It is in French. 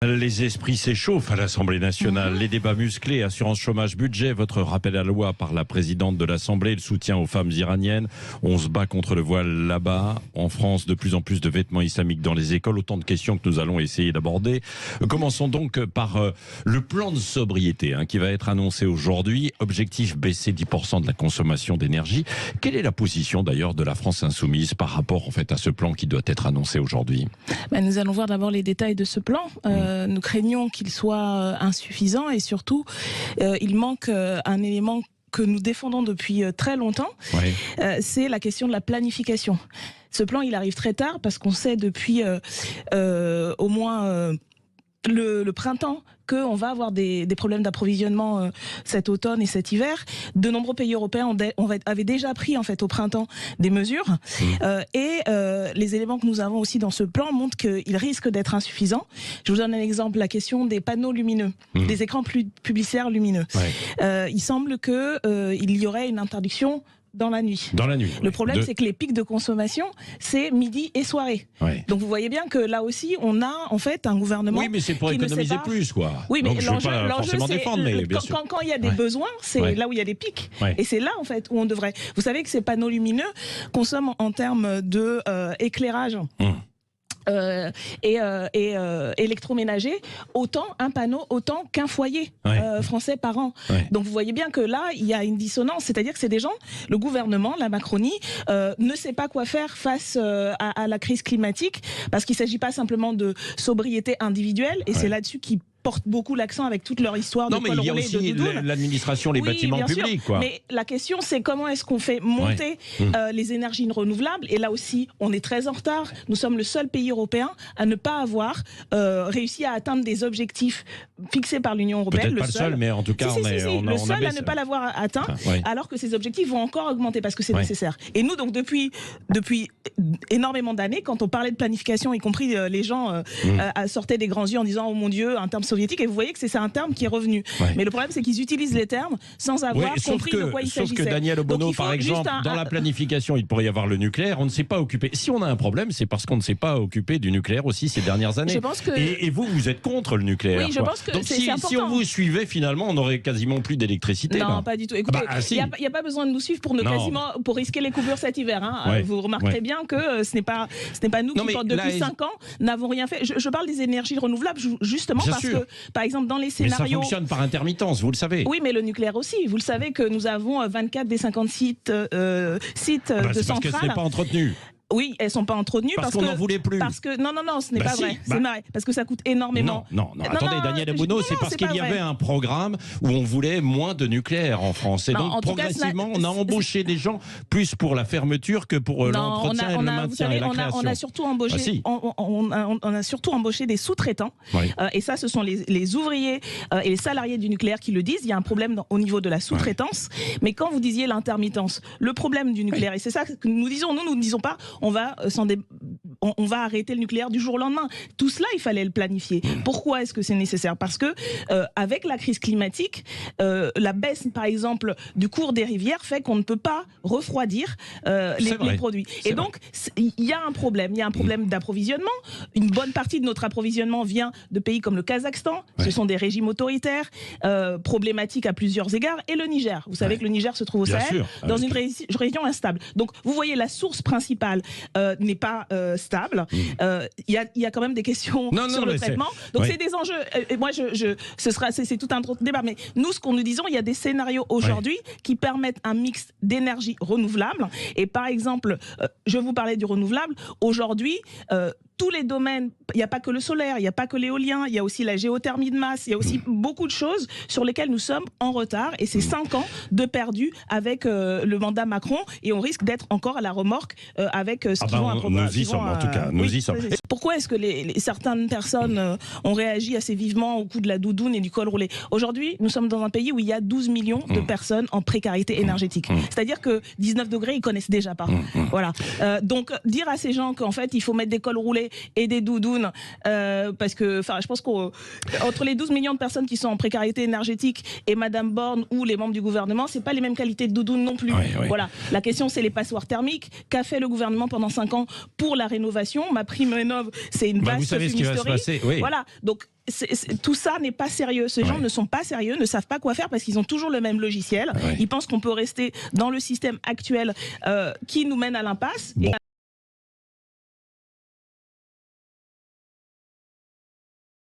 Les esprits s'échauffent à l'Assemblée nationale. Les débats musclés, assurance chômage, budget, votre rappel à la loi par la présidente de l'Assemblée, le soutien aux femmes iraniennes. On se bat contre le voile là-bas. En France, de plus en plus de vêtements islamiques dans les écoles. Autant de questions que nous allons essayer d'aborder. Commençons donc par le plan de sobriété qui va être annoncé aujourd'hui. Objectif baisser 10% de la consommation d'énergie. Quelle est la position d'ailleurs de la France insoumise par rapport en fait à ce plan qui doit être annoncé aujourd'hui? Nous allons voir d'abord les détails de ce plan. Nous craignons qu'il soit insuffisant et surtout, il manque un élément que nous défendons depuis très longtemps, c'est la question de la planification. Ce plan, il arrive très tard parce qu'on sait depuis au moins le printemps qu'on va avoir des problèmes d'approvisionnement cet automne et cet hiver. De nombreux pays européens avaient déjà pris en fait au printemps des mesures et les éléments que nous avons aussi dans ce plan montrent qu'il risque d'être insuffisant. Je vous donne un exemple, la question des panneaux lumineux, des écrans publicitaires lumineux. Il semble qu'il y aurait une interdiction dans la nuit. Le problème, c'est que les pics de consommation, c'est midi et soirée. Donc vous voyez bien que là aussi, on a en fait un gouvernement. Oui, mais c'est pour économiser plus, quoi. Oui, mais l'enjeu, c'est quand il y a des besoins, c'est là où il y a des pics. Et c'est là en fait où on devrait. Vous savez que ces panneaux lumineux consomment en termes de éclairage. Et électroménager, autant un panneau, autant qu'un foyer français par an. Donc vous voyez bien que là, il y a une dissonance, c'est-à-dire que c'est des gens, le gouvernement, la Macronie, ne sait pas quoi faire face à la crise climatique, parce qu'il ne s'agit pas simplement de sobriété individuelle, et c'est là-dessus qu'ils portent beaucoup l'accent avec toute leur histoire de col roulé et de doudoune. Il y a aussi l'administration, les bâtiments publics. Mais la question, c'est comment est-ce qu'on fait monter les énergies renouvelables. Et là aussi, on est très en retard. Nous sommes le seul pays européen à ne pas avoir réussi à atteindre des objectifs fixés par l'Union européenne. Peut-être pas le seul, mais en tout cas, le seul à ne pas l'avoir atteint, alors que ces objectifs vont encore augmenter parce que c'est nécessaire. Et nous, donc, depuis énormément d'années, quand on parlait de planification, y compris les gens sortaient des grands yeux en disant « Oh mon Dieu, un terme soviétique », et vous voyez que c'est un terme qui est revenu. Mais le problème, c'est qu'ils utilisent les termes sans avoir compris de quoi il s'agissait. Sauf que Daniel Obono, par exemple, dans la planification, il pourrait y avoir le nucléaire, on ne s'est pas occupé. Si on a un problème, c'est parce qu'on ne s'est pas occupé du nucléaire aussi ces dernières années. Je pense que... Et vous êtes contre le nucléaire. Oui, je pense que c'est important. Si on vous suivait, finalement, on n'aurait quasiment plus d'électricité. Non, pas du tout. Écoutez, il n'y a pas besoin de nous suivre pour risquer les coupures cet hiver. Vous remarquerez bien que ce n'est pas nous qui, depuis 5 ans, n'avons rien fait. Je parle des énergies renouvelables, justement, parce que, par exemple, dans les scénarios... Mais ça fonctionne par intermittence, vous le savez. Oui, mais le nucléaire aussi. Vous le savez que nous avons 24 des 50 sites de centrales. C'est parce que ce n'est pas entretenu. Oui, elles sont pas entretenues parce qu'on n'en voulait plus. Parce que non, ce n'est pas vrai. C'est vrai parce que ça coûte énormément. Non. Attendez, Daniel Obono, c'est parce qu'il y avait un programme où on voulait moins de nucléaire en France. Et donc progressivement, on a embauché des gens plus pour la fermeture que pour l'entretien et le maintien et la création. On a surtout embauché. On a surtout embauché des sous-traitants. Et ça, ce sont les ouvriers et les salariés du nucléaire qui le disent. Il y a un problème au niveau de la sous-traitance. Mais quand vous disiez l'intermittence, le problème du nucléaire, et c'est ça que nous disons. Nous ne disons pas on va arrêter le nucléaire du jour au lendemain. Tout cela, il fallait le planifier. Pourquoi est-ce que c'est nécessaire? Parce que avec la crise climatique, la baisse, par exemple, du cours des rivières fait qu'on ne peut pas refroidir les produits. Et donc, il y a un problème. Il y a un problème d'approvisionnement. Une bonne partie de notre approvisionnement vient de pays comme le Kazakhstan. Ce sont des régimes autoritaires, problématiques à plusieurs égards. Et le Niger. Vous savez que le Niger se trouve au Sahel, dans une région instable. Donc, vous voyez, la source principale n'est pas stable. Il y a quand même des questions sur le traitement. Donc c'est des enjeux. Et moi, c'est tout un autre débat. Mais nous, ce qu'on nous disons, il y a des scénarios aujourd'hui qui permettent un mix d'énergie renouvelable. Et par exemple, je vous parlais du renouvelable. Aujourd'hui, tous les domaines, il n'y a pas que le solaire, il n'y a pas que l'éolien, il y a aussi la géothermie de masse, il y a aussi beaucoup de choses sur lesquelles nous sommes en retard. Et c'est 5 ans de perdu avec le mandat Macron. Et on risque d'être encore à la remorque avec ce qu'ils vont à proposer. Nous y sommes, en tout cas. Nous y sommes. Pourquoi est-ce que certaines personnes ont réagi assez vivement au coup de la doudoune et du col roulé? Aujourd'hui, nous sommes dans un pays où il y a 12 millions de personnes en précarité énergétique. C'est-à-dire que 19 degrés, ils connaissent déjà pas. Voilà. Donc, dire à ces gens qu'en fait, il faut mettre des cols roulés et des doudounes, parce que je pense qu'entre les 12 millions de personnes qui sont en précarité énergétique et Madame Borne ou les membres du gouvernement, c'est pas les mêmes qualités de doudounes non plus. Voilà. La question, c'est les passoires thermiques. Qu'a fait le gouvernement pendant 5 ans pour la rénovation? Ma prime rénov', c'est une vaste fumisterie. Vous savez ce qui va se passer. Voilà. Donc tout ça n'est pas sérieux. Ces gens ne sont pas sérieux, ne savent pas quoi faire parce qu'ils ont toujours le même logiciel. Ils pensent qu'on peut rester dans le système actuel qui nous mène à l'impasse. Bon.